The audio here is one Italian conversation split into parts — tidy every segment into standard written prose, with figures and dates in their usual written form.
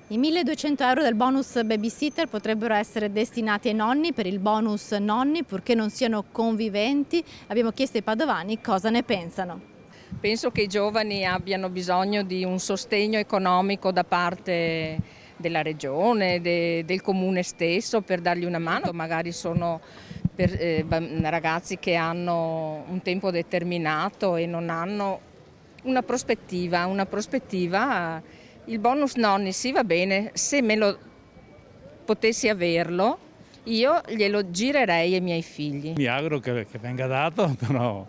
I 1.200 euro del bonus babysitter potrebbero essere destinati ai nonni per il bonus nonni, purché non siano conviventi. Abbiamo chiesto ai padovani cosa ne pensano. Penso che i giovani abbiano bisogno di un sostegno economico da parte della regione, del comune stesso, per dargli una mano. Magari sono ragazzi che hanno un tempo determinato e non hanno una prospettiva. Il bonus nonni sì, va bene, se me lo potessi averlo io glielo girerei ai miei figli. Mi auguro che venga dato, però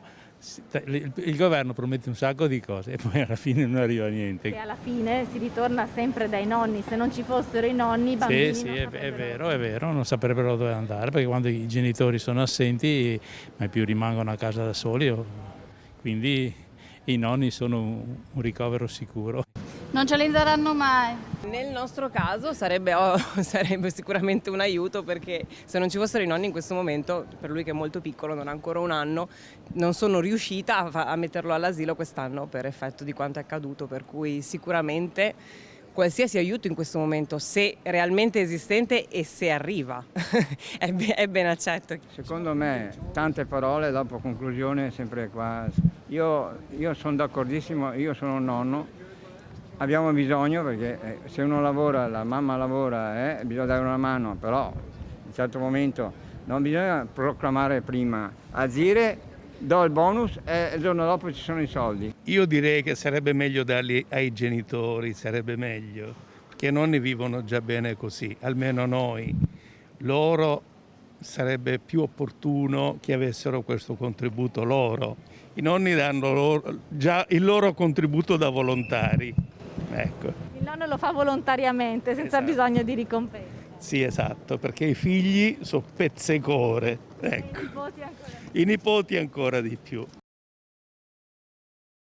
il governo promette un sacco di cose e poi alla fine non arriva niente. E alla fine si ritorna sempre dai nonni, se non ci fossero i nonni, i bambini Sì, non saprebbero. è vero, non saprebbero dove andare perché quando i genitori sono assenti mai più rimangono a casa da soli, quindi i nonni sono un ricovero sicuro. Non ce li daranno mai. Nel nostro caso sarebbe sicuramente un aiuto, perché se non ci fossero i nonni in questo momento, per lui che è molto piccolo, non ha ancora un anno, non sono riuscita a metterlo all'asilo quest'anno per effetto di quanto è accaduto, per cui sicuramente qualsiasi aiuto in questo momento, se realmente esistente e se arriva, è ben accetto. Secondo me tante parole, dopo conclusione sempre qua. Io sono d'accordissimo, io sono un nonno. Abbiamo bisogno, perché se uno lavora, la mamma lavora, bisogna dare una mano, però in un certo momento non bisogna proclamare prima, agire, do il bonus e il giorno dopo ci sono i soldi. Io direi che sarebbe meglio darli ai genitori, sarebbe meglio, perché i nonni vivono già bene così, almeno noi. Loro sarebbe più opportuno che avessero questo contributo loro. I nonni danno già il loro contributo da volontari. Ecco. Il nonno lo fa volontariamente, senza bisogno di ricompensa. Sì, esatto, perché i figli sono pezzecore, ecco. I nipoti ancora. I nipoti ancora di più.